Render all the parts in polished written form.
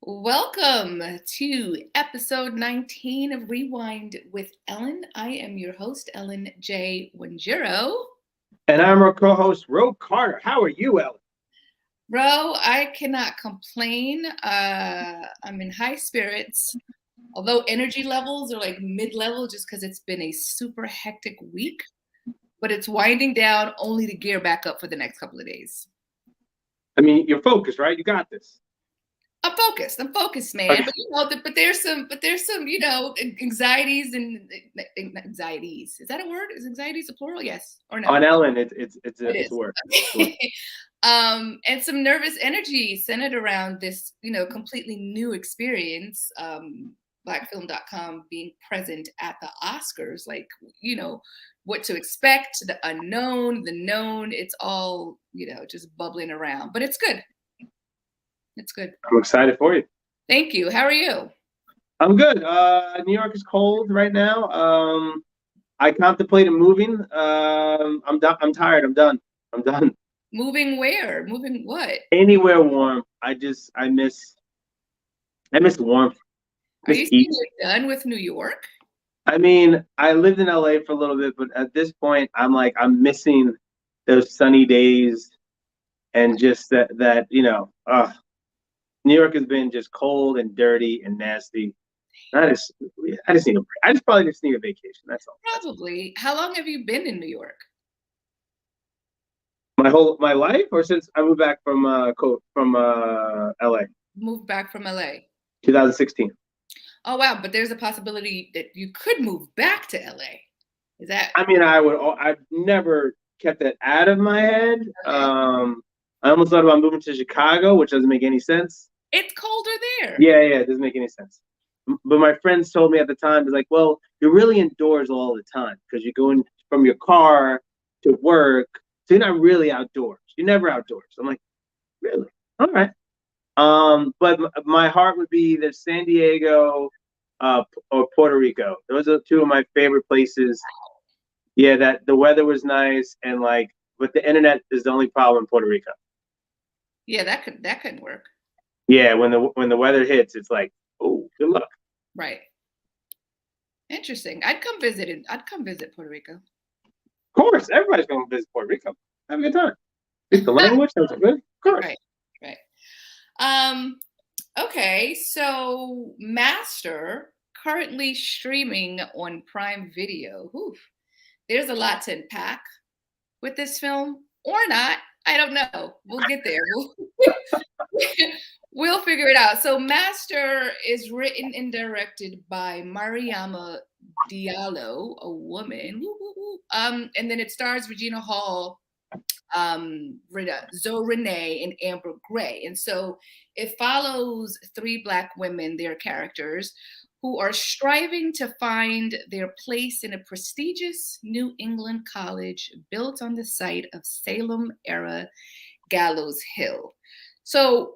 Welcome to episode 19 of Rewind with Ellen. I am your host, Ellen J. Wanjiro. And I'm our co-host, Ro Carter. How are you, Ellen? Bro, I cannot complain. I'm in high spirits, although energy levels are like mid-level just because it's been a super hectic week, but it's winding down only to gear back up for the next couple of days. I mean, you're focused, right? You got this. I'm focused, man. Okay. But there's some, anxieties and anxieties. Is that a word? Is anxieties a plural? Yes or no? On Ellen, it's It a is. word. And some nervous energy centered around this, completely new experience. Blackfilm.com being present at the Oscars, like, what to expect, the unknown, the known. It's all, just bubbling around, but it's good. It's good. I'm excited for you. Thank you. How are you? I'm good. New York is cold right now. I contemplated moving. I'm done. I'm tired. I'm done. Moving where? Moving what? Anywhere warm. I miss warmth. Are you saying you're done with New York? I mean, I lived in LA for a little bit, but at this point, I'm missing those sunny days and just that New York has been just cold and dirty and nasty. I just need a break. I probably just need a vacation. That's all. Probably. How long have you been in New York? My life, or since I moved back from LA. Moved back from LA. 2016. Oh wow! But there's a possibility that you could move back to LA. Is that? I mean, I've never kept that out of my head. Okay. I almost thought about moving to Chicago, which doesn't make any sense. It's colder there. Yeah, it doesn't make any sense. But my friends told me at the time, it's like, well, you're really indoors all the time because you're going from your car to work, so you're not really outdoors. You're never outdoors. I'm like, really? All right. But my heart would be either San Diego, or Puerto Rico. Those are two of my favorite places. Yeah, that the weather was nice and but the internet is the only problem in Puerto Rico. Yeah, that couldn't work. Yeah, when the weather hits, it's like, oh, good luck. Right. Interesting. I'd come visit Puerto Rico. Of course, everybody's going to visit Puerto Rico. Have a good time. Speak the language. That's good. Of course. Right. Okay, so Master currently streaming on Prime Video. Oof. There's a lot to unpack with this film, or not. I don't know. We'll get there. We'll figure it out. So Master is written and directed by Mariama Diallo, a woman. And then it stars Regina Hall, Zoe Renee, and Amber Gray. And so it follows three Black women, their characters, who are striving to find their place in a prestigious New England college built on the site of Salem-era Gallows Hill. So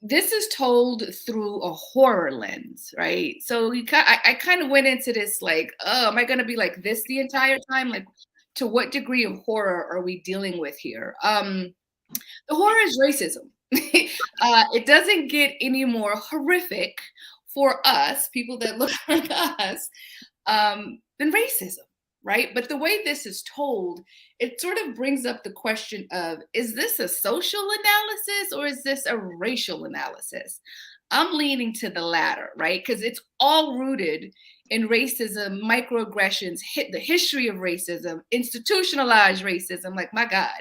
this is told through a horror lens, right? So I kind of went into this like, oh, am I going to be like this the entire time? Like, to what degree of horror are we dealing with here? The horror is racism. It doesn't get any more horrific for us, people that look like us, than racism, right? But the way this is told, it sort of brings up the question of, is this a social analysis or is this a racial analysis? I'm leaning to the latter, right? Because it's all rooted in racism, microaggressions, the history of racism, institutionalized racism. Like, my God,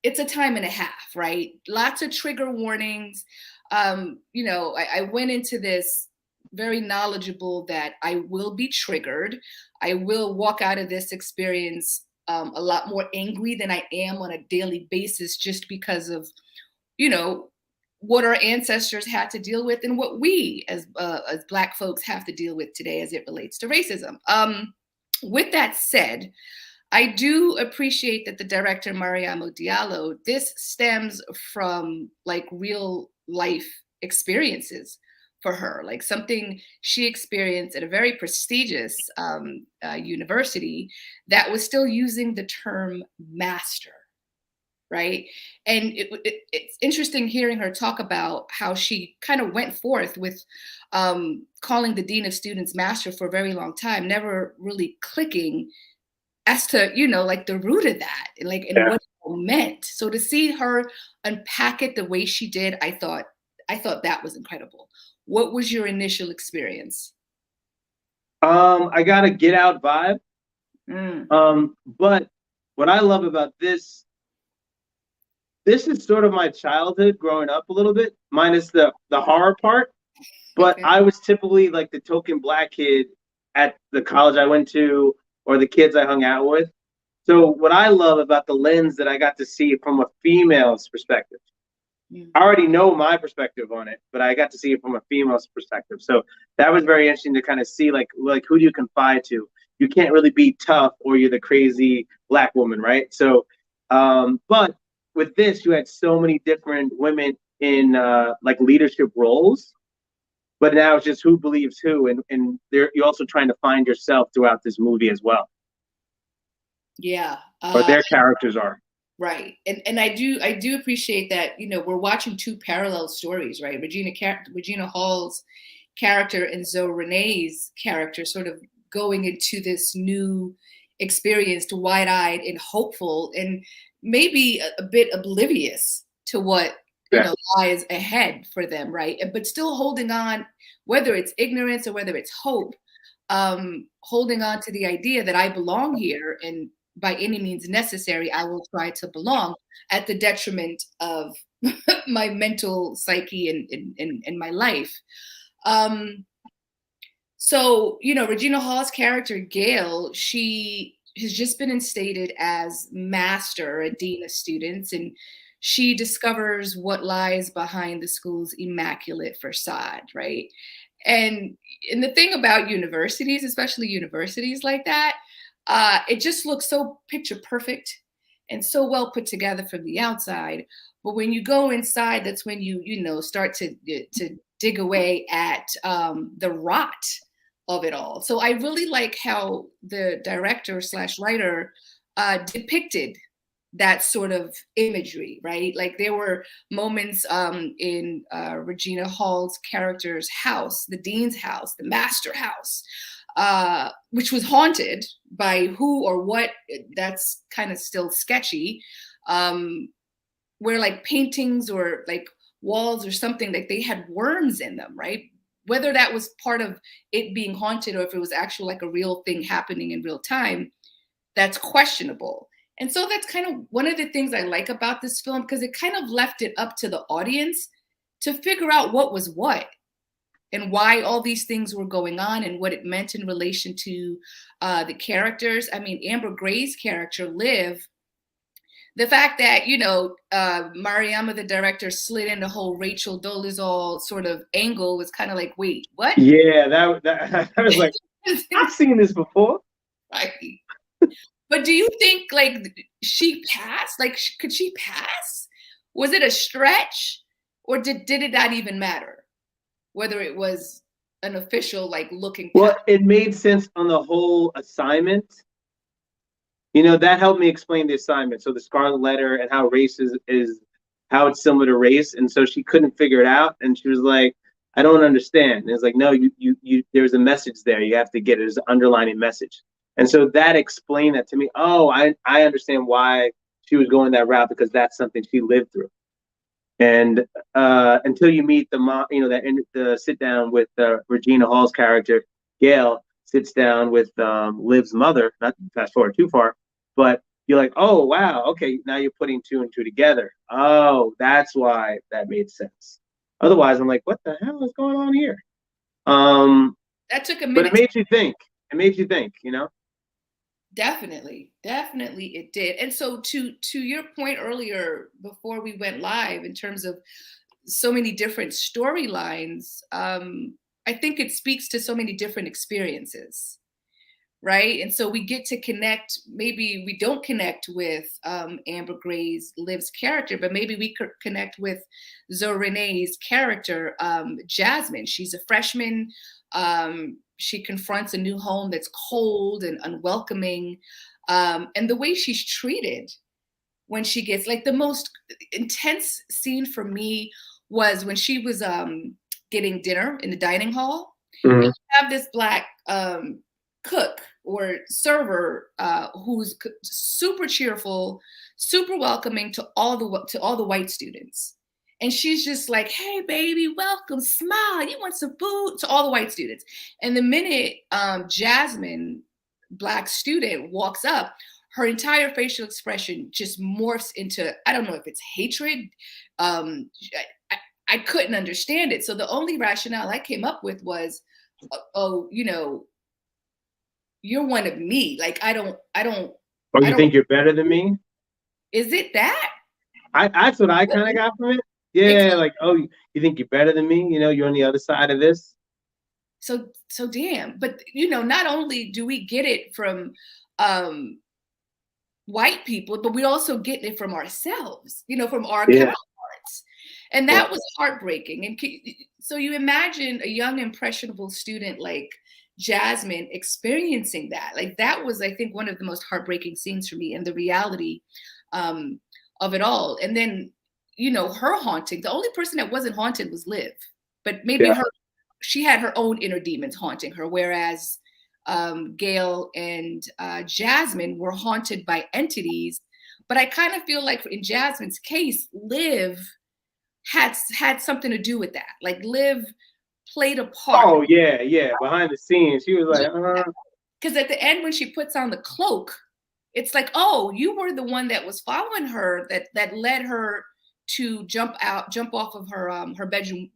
it's a time and a half, right? Lots of trigger warnings. I went into this very knowledgeable that I will be triggered. I will walk out of this experience a lot more angry than I am on a daily basis, just because of, what our ancestors had to deal with and what we as Black folks have to deal with today as it relates to racism. With that said, I do appreciate that the director, Mariama Diallo, this stems from like real life experiences for her, like something she experienced at a very prestigious university that was still using the term master. right? And it's interesting hearing her talk about how she kind of went forth with calling the dean of students master for a very long time, never really clicking as to, like the root of that, like, and Yeah. what it meant. So to see her unpack it the way she did, I thought that was incredible. What was your initial experience? I got a Get Out vibe. Mm, But what I love about this is sort of my childhood growing up a little bit, minus the horror part. But okay. I was typically like the token black kid at the college I went to or the kids I hung out with. So what I love about the lens that I got to see from a female's perspective. Mm, I already know my perspective on it, but I got to see it from a female's perspective. So that was very interesting to kind of see like who do you confide to? You can't really be tough or you're the crazy black woman, right? So but with this you had so many different women in like leadership roles, but now it's just who believes who, and you're also trying to find yourself throughout this movie as well, yeah. or their characters are. Right. And I do appreciate that, we're watching two parallel stories, right? Regina Hall's character and Zoe Renee's character sort of going into this new experience, to wide-eyed and hopeful, and maybe a bit oblivious to what, Yeah, lies ahead for them, right? But still holding on, whether it's ignorance or whether it's hope, holding on to the idea that I belong here, and by any means necessary, I will try to belong, at the detriment of my mental psyche and my life. Um, so, Regina Hall's character, Gail, she has just been instated as master and dean of students, and she discovers what lies behind the school's immaculate facade, right? And and the thing about universities, especially universities like that, it just looks so picture perfect and so well put together from the outside. But when you go inside, that's when you start to dig away at the rot of it all. So I really like how the director slash writer depicted that sort of imagery, right? Like there were moments in Regina Hall's character's house, the dean's house, the master house, which was haunted by who or what. That's kind of still sketchy. Um, where like paintings or like walls or something, like they had worms in them, right? Whether that was part of it being haunted or if it was actual like a real thing happening in real time, that's questionable. And so that's kind of one of the things I like about this film, because it kind of left it up to the audience to figure out what was what and why all these things were going on and what it meant in relation to the characters. I mean, Amber Gray's character, Liv, the fact that Mariama, the director, slid in the whole Rachel Dolezal sort of angle was kind of like, wait, what? yeah, that I was like, I've seen this before. Right. But do you think like she passed? Like, could she pass? Was it a stretch, or did it not even matter whether it was an official like looking Well, past? it made sense on the whole assignment. You know, that helped me explain the assignment. So the Scarlet Letter and how race is how it's similar to race. And so she couldn't figure it out. And she was like, I don't understand. And it's like, no, you there's a message there. You have to get it. There's an underlining message. And so that explained that to me. Oh, I understand why she was going that route, because that's something she lived through. And until you meet the mom, that in the sit down with Regina Hall's character, Gail sits down with Liv's mother. Not fast forward too far, but you're like, oh wow, okay, now you're putting two and two together. Oh, that's why that made sense. Otherwise, I'm like, what the hell is going on here? That took a But it minute. made you think. It made you think. Definitely it did. And so to your point earlier before we went live, in terms of so many different storylines, I think it speaks to so many different experiences, right? And so we get to connect. Maybe we don't connect with Amber Gray's Liv's character, but maybe we could connect with Zoe Renee's character, Jasmine. She's a freshman. She confronts a new home that's cold and unwelcoming, and the way she's treated when she gets like the most intense scene for me was when she was getting dinner in the dining hall. And Mhm. you have this black cook or server who's super cheerful, super welcoming to all the white students. And she's just like, "Hey, baby, welcome, smile. You want some food?" To all the white students. And the minute Jasmine, black student, walks up, her entire facial expression just morphs into, I don't know if it's hatred. Um, I couldn't understand it. So the only rationale I came up with was, oh, you're one of me. Like, Or I you don't, think you're better than me? is it that? That's what I kind of got from it. Yeah, Exactly. like, oh, you think you're better than me? You're on the other side of this. So damn. But, not only do we get it from um, white people, but we also get it from ourselves, from our Yeah, counterparts. And yeah, that was heartbreaking. And so you imagine a young, impressionable student like Jasmine experiencing that. Like, that was, I think, one of the most heartbreaking scenes for me, and the reality um, of it all. And then, her haunting, the only person that wasn't haunted was Liv, but maybe yeah. she had her own inner demons haunting her, whereas Gail and Jasmine were haunted by entities. But I kind of feel like in Jasmine's case, Liv had something to do with that. Like, Liv played a part. Oh yeah, yeah. Behind the scenes, she was like, Because at the end, when she puts on the cloak, it's like, oh, you were the one that was following her, that led her to jump off of her bedroom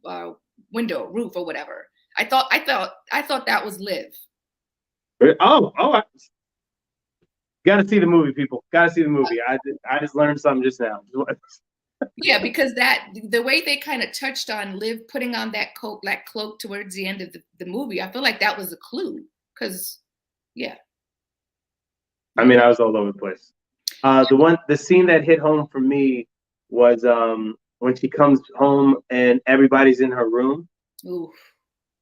window, roof, or whatever. I thought that was Liv. oh. Got to see the movie, people. Got to see the movie. I just learned something just now. Yeah, because the way they kind of touched on Liv putting on that cloak towards the end of the movie, I feel like that was a clue. Because, yeah. I mean, I was all over the place. The scene that hit home for me was when she comes home and everybody's in her room, Ooh.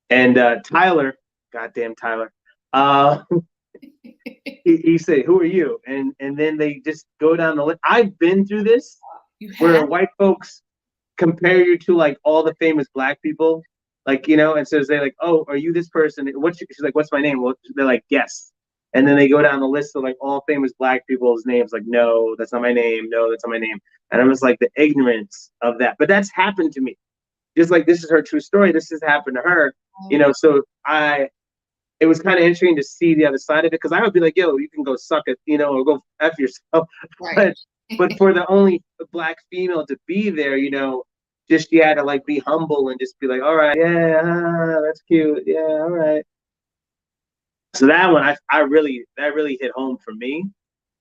and Tyler, goddamn Tyler, uh, he said, "Who are you?" And then they just go down the list. I've been through this You where have? white folks compare you to like all the famous black people, like and so they're like, "Oh, are you this person? She's like, "What's my name?" Well, they're like, "Yes." And then they go down the list of like all famous black people's names, like, "No, that's not my name. No, that's not my name." And I'm just like, the ignorance of that. But that's happened to me. Just like, this is her true story. This has happened to her. So it was kind of interesting to see the other side of it, because I would be like, "Yo, you can go suck it, or go F yourself." Right. But for the only black female to be there, just she had to like be humble and just be like, "All right, yeah, that's cute, yeah, all right." So that one, that really hit home for me.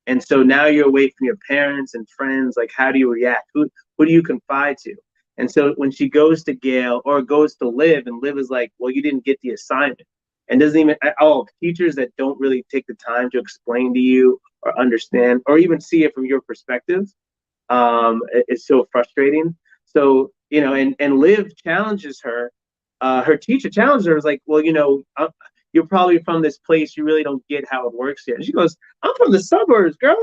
And so now you're away from your parents and friends. Like, how do you react? Who do you confide to? And so when she goes to Gail or goes to Liv, and Liv is like, "Well, you didn't get the assignment," and doesn't even, teachers that don't really take the time to explain to you or understand or even see it from your perspective, it's so frustrating. So, and Liv challenges her. Her teacher challenges her, is like, "Well, you're probably from this place. You really don't get how it works here." And she goes, "I'm from the suburbs, girl."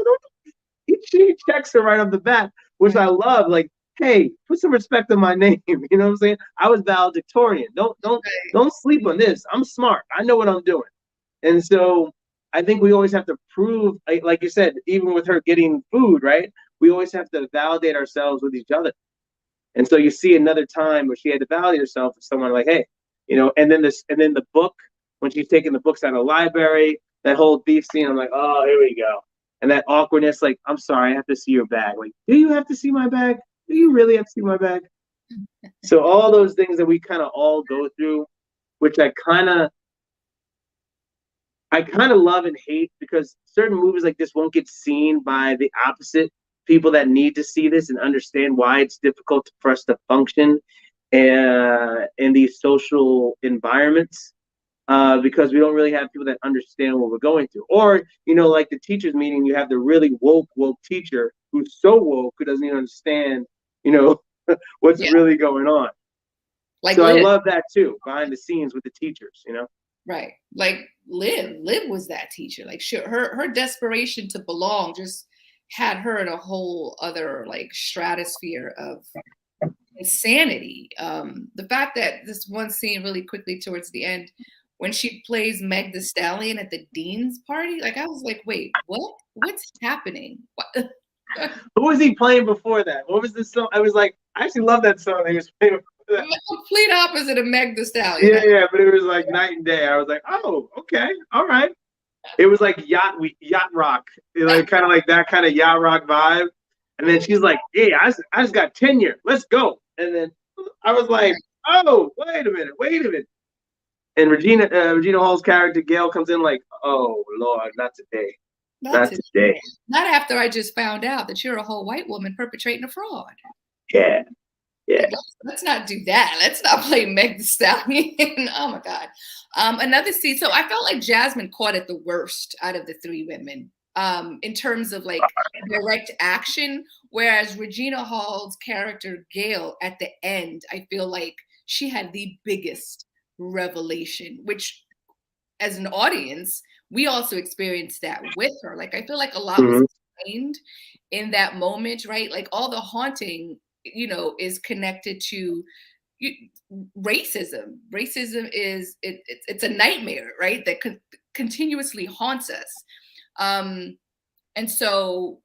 She checks her right off the bat, which Right. I love. Like, hey, put some respect on my name. You know what I'm saying? I was valedictorian. Don't sleep on this. I'm smart. I know what I'm doing. And so I think we always have to prove, like you said, even with her getting food, right? We always have to validate ourselves with each other. And so you see another time where she had to validate herself with someone, like, "Hey, and then the book, when she's taking the books out of the library, that whole beef scene, I'm like, oh, here we go. And that awkwardness, like, "I'm sorry, I have to see your bag." Like, do you have to see my bag? Do you really have to see my bag? So all those things that we kind of all go through, which I kind of love and hate, because certain movies like this won't get seen by the opposite people that need to see this and understand why it's difficult for us to function in these social environments, because we don't really have people that understand what we're going through. Or, like the teachers meeting, you have the really woke teacher who's so woke who doesn't even understand, what's Yeah. really going on. Like So I Liv. love that too, behind the scenes with the teachers. Right. Like Liv was that teacher. Like, her desperation to belong just had her in a whole other like stratosphere of insanity. The fact that this one scene really quickly towards the end, when she plays Meg the Stallion at the dean's party, like I was like, wait, what? What's happening? What? Who was he playing before that? What was this song? I was like, I actually love that song that he was playing before that. The complete opposite of Meg the Stallion. Yeah, but it was like night and day. I was like, oh, okay, all right. It was like yacht rock, like kind of like that kind of yacht rock vibe. And then she's like, "Hey, I just got tenure. Let's go." And then I was like, "Oh, wait a minute." And Regina Hall's character Gail comes in like, "Oh Lord, not today, Not not to, today." not after I just found out that you're a whole white woman perpetrating a fraud. Yeah, yeah. Like, let's not do that. Let's not play Meg the Stallion. Oh my God. Another scene. So I felt like Jasmine caught it the worst out of the three women in terms of like direct action. Whereas Regina Hall's character, Gail, at the end, I feel like she had the biggest revelation, which as an audience, we also experienced that with her. Like, I feel like a lot was Mm-hmm. explained in that moment, right? Like, all the haunting, is connected to racism. Racism is it's a nightmare, right? That continuously haunts us. And so,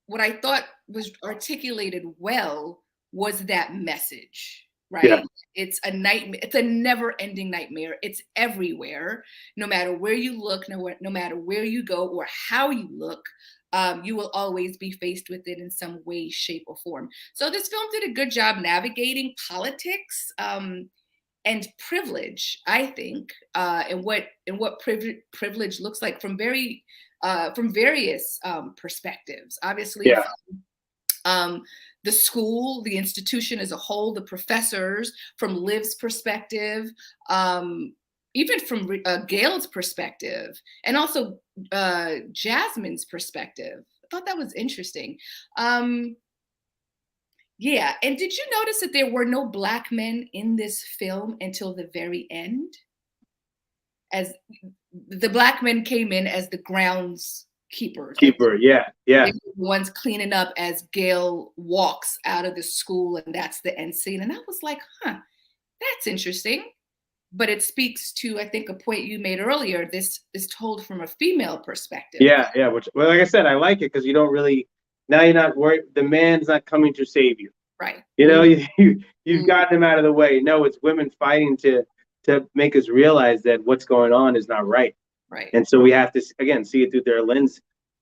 what I thought was articulated well was that message, Yeah. right? It's a nightmare. It's a never-ending nightmare. It's everywhere. No matter where you look, no matter where you go or how you look, you will always be faced with it in some way, shape, or form. So this film did a good job navigating politics and privilege, I think, and what privilege looks like from various perspectives. Obviously, Yeah. the school, the institution as a whole, the professors, from Liv's perspective, even from Gail's perspective, and also Jasmine's perspective. I thought that was interesting. Yeah, and did you notice that there were no black men in this film until the very end? As the black men came in as the groundskeepers, like Keeper. Yeah. Yeah. they were the ones cleaning up as Gail walks out of the school, and that's the end scene. And I was like, huh, that's interesting. But it speaks to, I think, a point you made earlier. This is told from a female perspective. Yeah. Yeah. Which, well, like I said, I like it because you don't really now you're not worried. The man's not coming to save you. Right. You know, you've Mhm. gotten him out of the way. No, it's women fighting to make us realize that what's going on is not right. Right. And so we have to again see it through their lens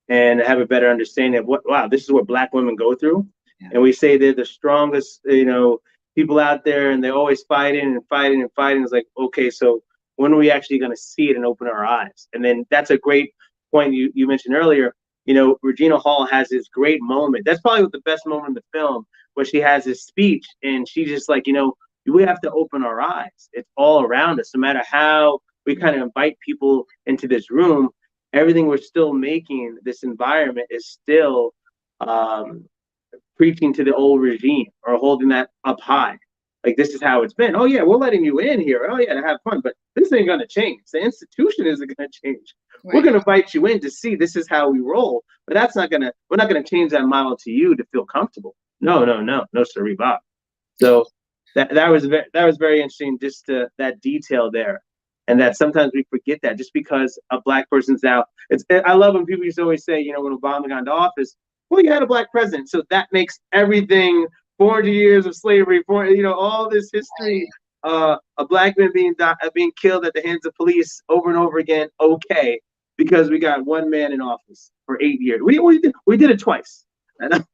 and have a better understanding of what wow, this is what black women go through. Yeah. And we say they're the strongest, people out there and they're always fighting and fighting and fighting. It's like, okay, so when are we actually going to see it and open our eyes? And then that's a great point you mentioned earlier. Regina Hall has this great moment. That's probably the best moment in the film where she has this speech and she's just like, we have to open our eyes. It's all around us. No matter how we kind of invite people into this room, everything we're still making, this environment is still preaching to the old regime or holding that up high. Like, this is how it's been. Oh, yeah, we're letting you in here. Oh, yeah, to have fun. But this ain't going to change. The institution isn't going to change. Right. We're going to invite you in to see this is how we roll. But we're not going to change that model to you to feel comfortable. No, sir, Bob. So that was very interesting, just that detail there. And that sometimes we forget that just because a black person's out. I love when people used to always say, when Obama got into office, well, you had a black president. So that makes everything 400 years of slavery, all this history, a black man being killed at the hands of police over and over again, okay, because we got one man in office for 8 years. We did it twice. And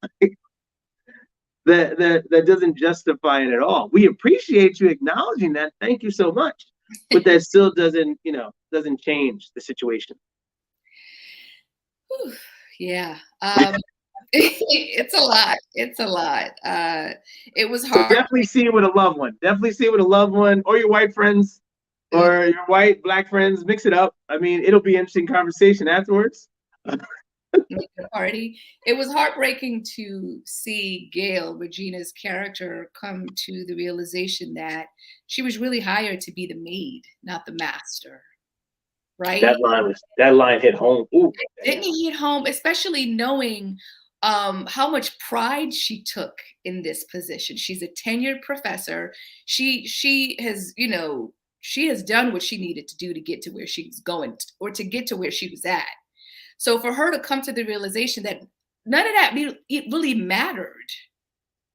that doesn't justify it at all. We appreciate you acknowledging that. Thank you so much. But that still doesn't change the situation. Yeah. It's a lot. It's a lot. It was hard. So definitely see it with a loved one. Definitely see it with a loved one or your white friends or your white, black friends. Mix it up. I mean, it'll be an interesting conversation afterwards. Party. It was heartbreaking to see Gail, Regina's character, come to the realization that she was really hired to be the maid, not the master. right? That line hit home. Ooh, Didn't he hit home, especially knowing how much pride she took in this position. She's a tenured professor. She has, you know, she has done what she needed to do to get to where she's going, or to get to where she was at. So for her to come to the realization that none of that it really mattered,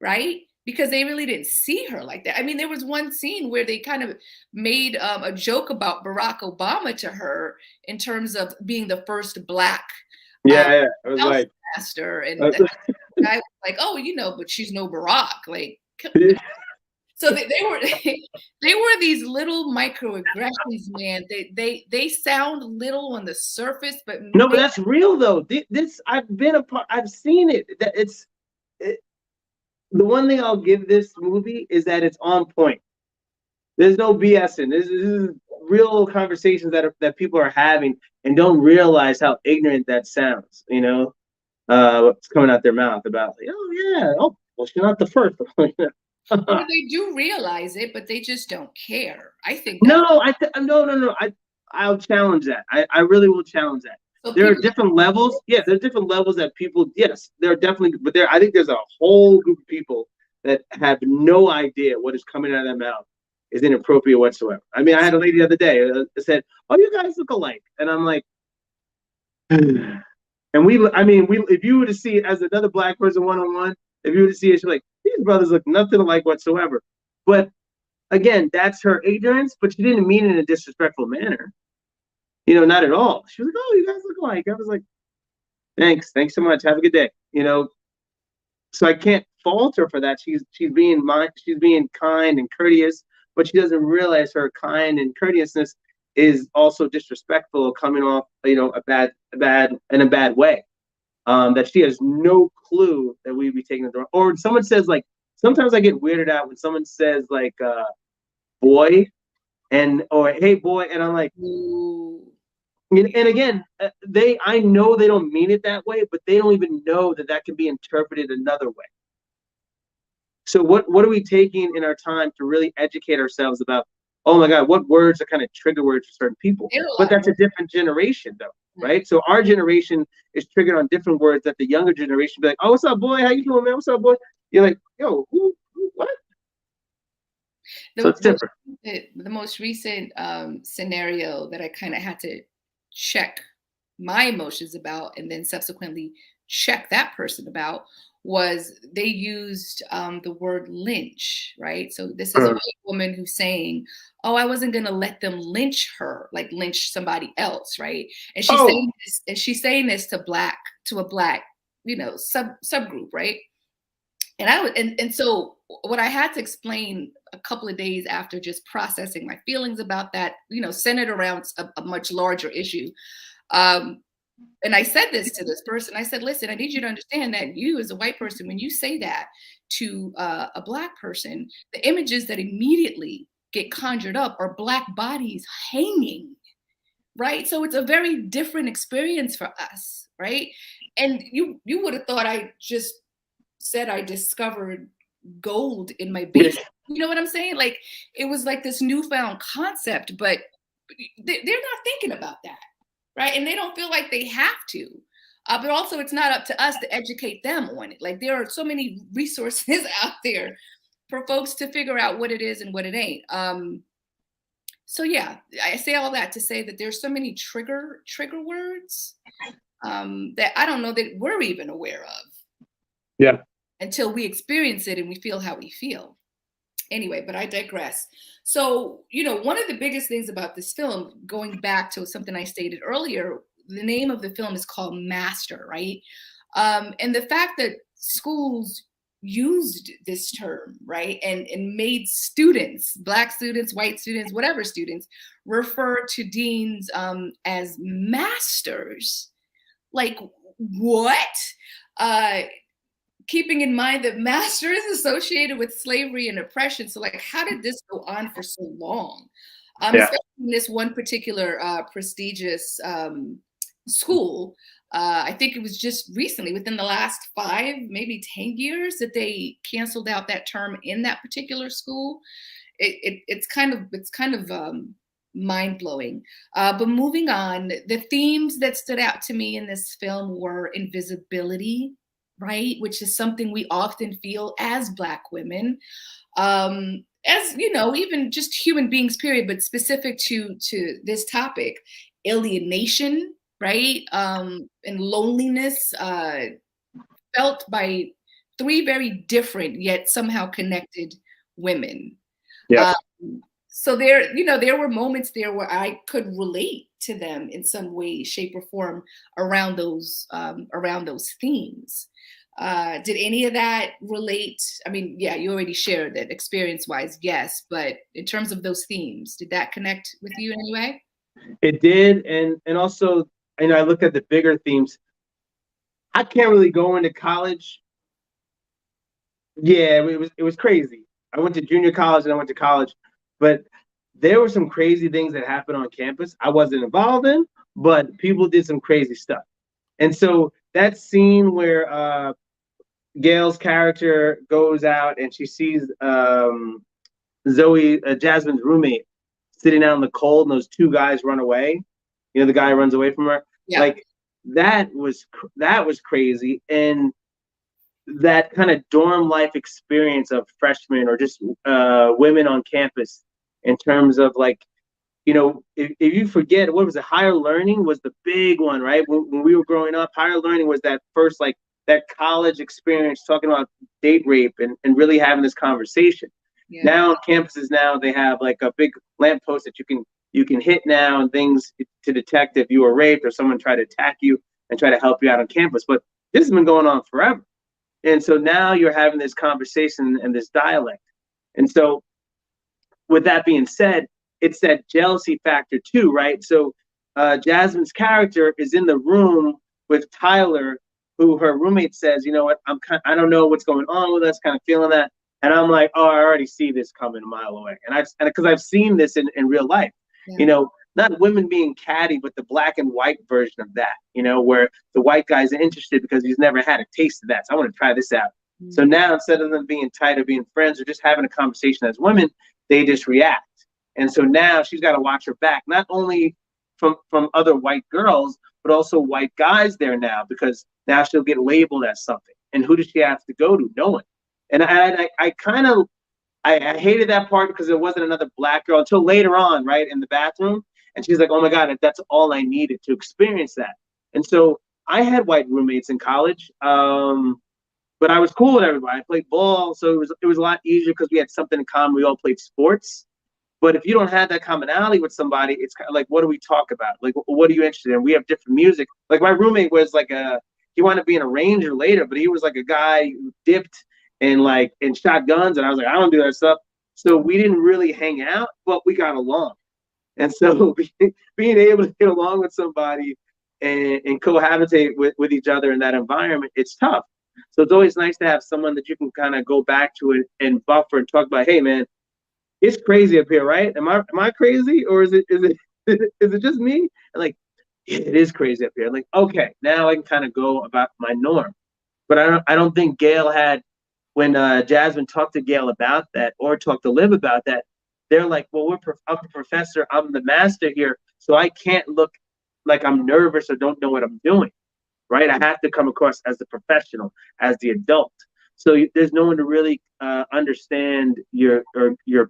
right? Because they really didn't see her like that. I mean, there was one scene where they kind of made a joke about Barack Obama to her in terms of being the first Black yeah. I was house like, master, and the guy was like, "Oh, you know, but she's no Barack." Like, so they were they were these little microaggressions, man. They sound little on the surface, but no, but man, that's real though. This I've been a part. I've seen it. That the one thing I'll give this movie is that it's on point. There's no BSing. This is real conversations that people are having and don't realize how ignorant that sounds. You know, what's coming out their mouth about, like, oh yeah, oh well, she's not the first. or they do realize it, but they just don't care. I think that's No, no. I'll challenge that. I really will challenge that. so There are people. different levels. Yeah, there are different levels that people. Yes, there are definitely, but I think there's a whole group of people that have no idea what is coming out of their mouth is inappropriate whatsoever. I mean, I had a lady the other day that said, "Oh, you guys look alike," and I'm like, and I mean, if you were to see it as another Black person one on one, if you were to see it, she's like, these brothers look nothing alike whatsoever. But again, that's her ignorance, but she didn't mean it in a disrespectful manner. You know, not at all. She was like, "Oh, you guys look alike." I was like, "Thanks so much. Have a good day." You know, so I can't fault her for that. She's being kind and courteous, but she doesn't realize her kind and courteousness is also disrespectful, coming off, you know, a bad way. That she has no clue that we'd be taking it wrong. Or someone says, like, sometimes I get weirded out when someone says like boy or hey boy, and I'm like, Ooh. and again, I know they don't mean it that way, but they don't even know that can be interpreted another way. So what are we taking in our time to really educate ourselves about, oh my God, what words are kind of trigger words for certain people? But that's a different generation though, right? So our generation is triggered on different words that the younger generation be like, oh, what's up, boy? How you doing, man? What's up, boy? You're like, yo, what? So it's different. The most recent scenario that I kind of had to check my emotions about, and then subsequently check that person about, was they used the word lynch, right? So this is a white woman who's saying, "Oh, I wasn't gonna let them lynch her, like lynch somebody else," right? And she's saying this to a black, you know, subgroup, right? And so what I had to explain a couple of days after just processing my feelings about that, you know, centered around a much larger issue. And I said this to this person. I said, listen, I need you to understand that you, as a white person, when you say that to a black person, the images that immediately get conjured up are black bodies hanging, right? So it's a very different experience for us, right? And you would have thought I just said I discovered gold in my basement. You know what I'm saying? Like, it was like this newfound concept, but they're not thinking about that, right? And they don't feel like they have to. But also, it's not up to us to educate them on it. Like, there are so many resources out there for folks to figure out what it is and what it ain't. So yeah, I say all that to say that there's so many trigger words that I don't know that we're even aware of. Yeah. Until we experience it and we feel how we feel. Anyway, but I digress. So, you know, one of the biggest things about this film, going back to something I stated earlier, the name of the film is called Master, right? And the fact that schools used this term, right, and made students, black students, white students, whatever students, refer to deans as masters. Like, what? Keeping in mind that master is associated with slavery and oppression. So like, how did this go on for so long? Especially in this one particular prestigious school. I think it was just recently, within the last 5, maybe 10 years, that they canceled out that term in that particular school. It's kind of mind-blowing. But moving on, the themes that stood out to me in this film were invisibility, right? Which is something we often feel as Black women. As you know, even just human beings, period, but specific to this topic, alienation, right? And loneliness, felt by three very different yet somehow connected women. Yeah. Um, so there, there were moments there where I could relate to them in some way, shape, or form around those themes. Did any of that relate? I mean, yeah, you already shared that experience-wise, yes, but in terms of those themes, did that connect with you in any way? It did, and also, I looked at the bigger themes. I can't really go into college. Yeah, it was crazy. I went to junior college and I went to college, but there were some crazy things that happened on campus I wasn't involved in, but people did some crazy stuff. And so that scene where Gail's character goes out and she sees Zoe, Jasmine's roommate, sitting out in the cold, and those two guys run away. The guy runs away from her. Yeah. Like that was crazy, and that kind of dorm life experience of freshmen or just women on campus, in terms of like, if you forget, what was it? Higher learning was the big one, right? When we were growing up, higher learning was that first, like, that college experience, talking about date rape and really having this conversation. Yeah. Now on campuses, now they have like a big lamppost that you can hit now, and things to detect if you were raped or someone tried to attack you and try to help you out on campus. But this has been going on forever. And so now you're having this conversation and this dialect. And so with that being said, it's that jealousy factor too, right? So Jasmine's character is in the room with Tyler, who her roommate says, you know what, I don't know what's going on with us, kind of feeling that. And I'm like, oh, I already see this coming a mile away. And because I've seen this in real life, Yeah. Not women being catty, but the black and white version of that, where the white guy's interested because he's never had a taste of that. So I want to try this out. Mm-hmm. So now, instead of them being tight or being friends or just having a conversation as women, they just react. And so now she's got to watch her back, not only from other white girls, but also white guys there now, because now she'll get labeled as something. And who does she have to go to? No one. And I hated that part because there wasn't another black girl until later on, right, in the bathroom. And she's like, oh my God, that's all I needed to experience that. And so I had white roommates in college, but I was cool with everybody. I played ball, so it was a lot easier because we had something in common. We all played sports. But if you don't have that commonality with somebody, it's kind of like, what do we talk about? Like, what are you interested in? We have different music. Like, my roommate was like he wanted to be an arranger later, but he was like a guy who dipped and shotguns, and I was like, I don't do that stuff. So we didn't really hang out, but we got along. And so being able to get along with somebody and cohabitate with each other in that environment, it's tough. So it's always nice to have someone that you can kind of go back to it and buffer and talk about, hey man, it's crazy up here, right? Am I crazy, or is it just me? And like, yeah, it is crazy up here. Like, okay, now I can kind of go about my norm. But I don't think Gail had, when Jasmine talked to Gail about that, or talked to Liv about that, they're like, well, I'm the professor, I'm the master here, so I can't look like I'm nervous or don't know what I'm doing, right? I have to come across as the professional, as the adult. So there's no one to really understand your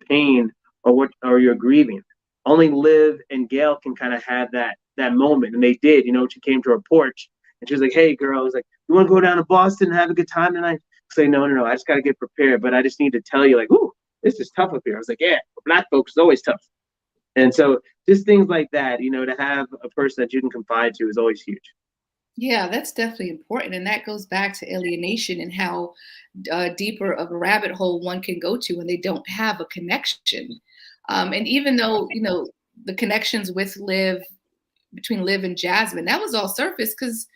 pain or your grieving. Only Liv and Gail can kind of have that moment, and they did. She came to her porch and she was like, "Hey, girl," I was like, "You want to go down to Boston and have a good time tonight?" I say, "No, I just got to get prepared, but I just need to tell you, like, ooh, this is tough up here." I was like, "Yeah, Black folks is always tough." And so just things like that, to have a person that you can confide to is always huge. Yeah, that's definitely important. And that goes back to alienation and how deeper of a rabbit hole one can go to when they don't have a connection. And even though, the connections between Liv and Jasmine, that was all surface because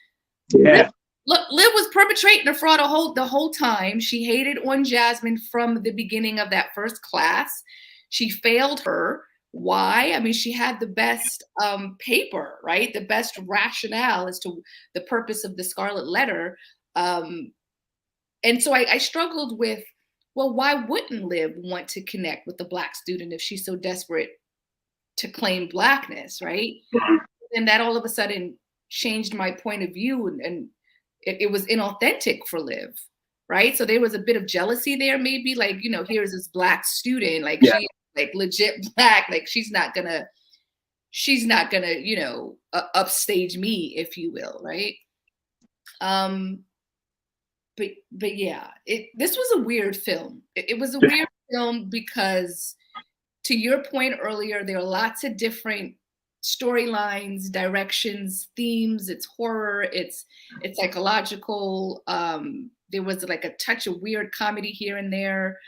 Yeah. Liv was perpetrating a fraud the whole time. She hated on Jasmine from the beginning of that first class. She failed her. Why? I mean, she had the best paper, right? The best rationale as to the purpose of the Scarlet Letter. And so I struggled with, well, why wouldn't Liv want to connect with the Black student if she's so desperate to claim Blackness, right? And that all of a sudden changed my point of view, and it was inauthentic for Liv, right? So there was a bit of jealousy there, maybe, like, you know, here's this Black student, like she like legit Black, like she's not gonna, you know, upstage me, if you will, right? But yeah, this was a weird film. It was a weird film because, to your point earlier, there are lots of different storylines, directions, themes. It's horror, it's psychological. There was like a touch of weird comedy here and there.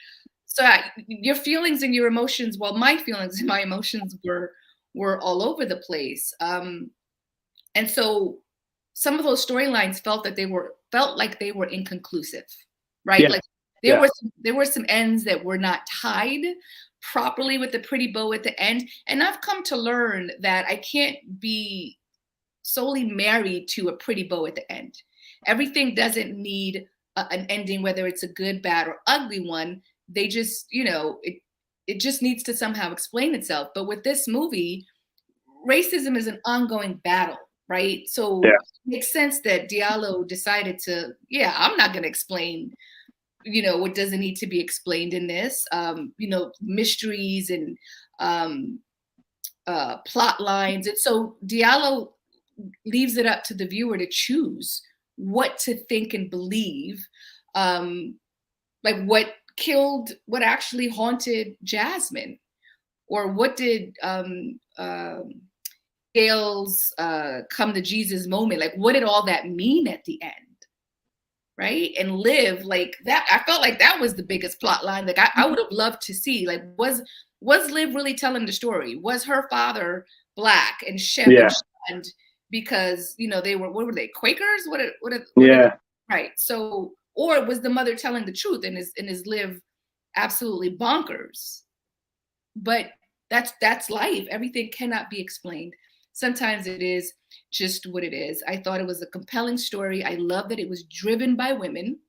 So your feelings and your emotions, well, my feelings and my emotions were all over the place. And so some of those storylines felt like they were inconclusive, right? Yeah. Like there were some ends that were not tied properly with the pretty bow at the end. And I've come to learn that I can't be solely married to a pretty bow at the end. Everything doesn't need an ending, whether it's a good, bad, or ugly one. They just, you know, it just needs to somehow explain itself. But with this movie, racism is an ongoing battle, right? So it makes sense that Diallo decided to, I'm not going to explain, you know, what doesn't need to be explained in this, you know, mysteries and plot lines. And so Diallo leaves it up to the viewer to choose what to think and believe, like what actually haunted Jasmine, or what did Gail's come to Jesus moment, like what did all that mean at the end, right? And Liv, like that, I felt like that was the biggest plot line. Like I would have loved to see, like, was Liv really telling the story? Was her father Black and shunned because, you know, they were, what were they, Quakers? Right. So, or was the mother telling the truth, and is Liv absolutely bonkers? But that's life. Everything cannot be explained. Sometimes it is just what it is. I thought it was a compelling story. I love that it was driven by women.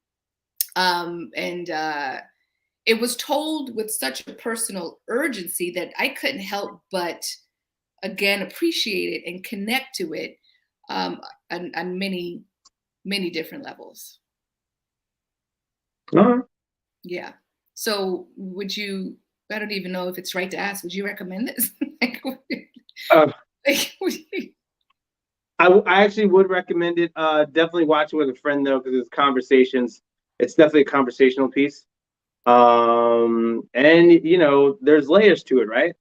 And it was told with such a personal urgency that I couldn't help but, again, appreciate it and connect to it on many, many different levels. Yeah. So would you, I don't even know if it's right to ask, would you recommend this? I actually would recommend it. Definitely watch it with a friend though, because it's definitely a conversational piece. And you know, there's layers to it, right?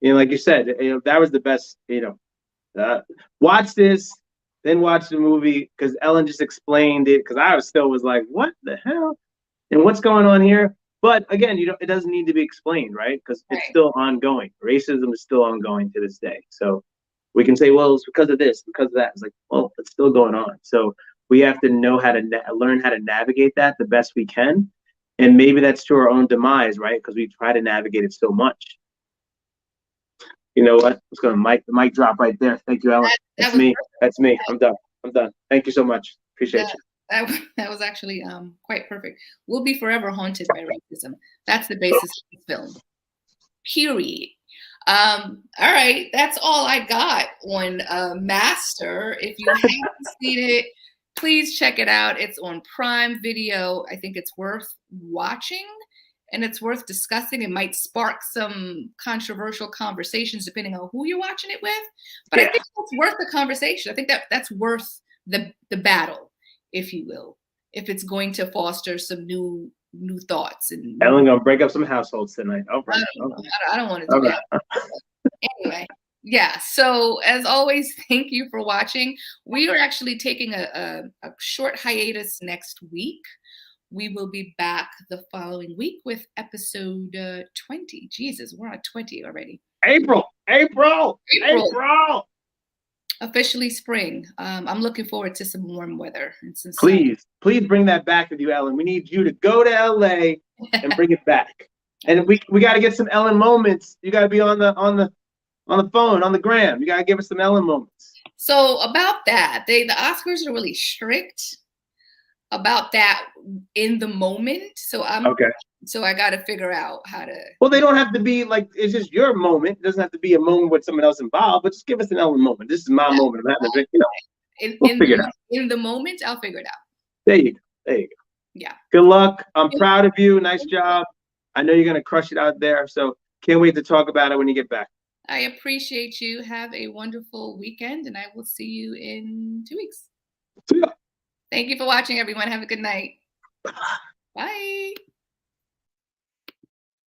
You know, like you said, you know, that was the best, you know, watch this, then watch the movie, because Ellen just explained it, because I was like, what the hell? And what's going on here? But again, you know, it doesn't need to be explained, right? Because it's still ongoing. Racism is still ongoing to this day. So we can say, well, it's because of this, because of that. It's like, well, it's still going on. So we have to know how to learn how to navigate that the best we can. And maybe that's to our own demise, right? Because we try to navigate it so much. You know what? It's going to the mic drop right there. Thank you, Ellen. That's me. That's me. I'm done. Thank you so much. Appreciate you. That was actually quite perfect. We'll be forever haunted by racism. That's the basis of the film. Period. All right, that's all I got on Master. If you haven't seen it, please check it out. It's on Prime Video. I think it's worth watching, and it's worth discussing. It might spark some controversial conversations depending on who you're watching it with. But I think it's worth the conversation. I think that's worth the battle, if you will, if it's going to foster some new thoughts. And Ellen gonna break up some households tonight. I don't want to do that. Anyway, yeah. So as always, thank you for watching. We are actually taking a short hiatus next week. We will be back the following week with episode 20. Jesus, we're on 20 already. April. Officially spring. I'm looking forward to some warm weather and some please bring that back with you, Ellen. We need you to go to LA and bring it back. And we got to get some Ellen moments. You got to be on the phone, on the gram. You got to give us some Ellen moments. So about that, the Oscars are really strict about that in the moment. So I'm So I got to figure out how to. Well, they don't have to be like, it's just your moment. It doesn't have to be a moment with someone else involved, but just give us an element moment. This is my moment. I'm having a drink. You know, we'll figure it out. In the moment, I'll figure it out. There you go. There you go. Yeah. Good luck. I'm proud of you. Nice job. I know you're going to crush it out there. So can't wait to talk about it when you get back. I appreciate you. Have a wonderful weekend, and I will see you in 2 weeks. See ya. Thank you for watching, everyone. Have a good night. Bye.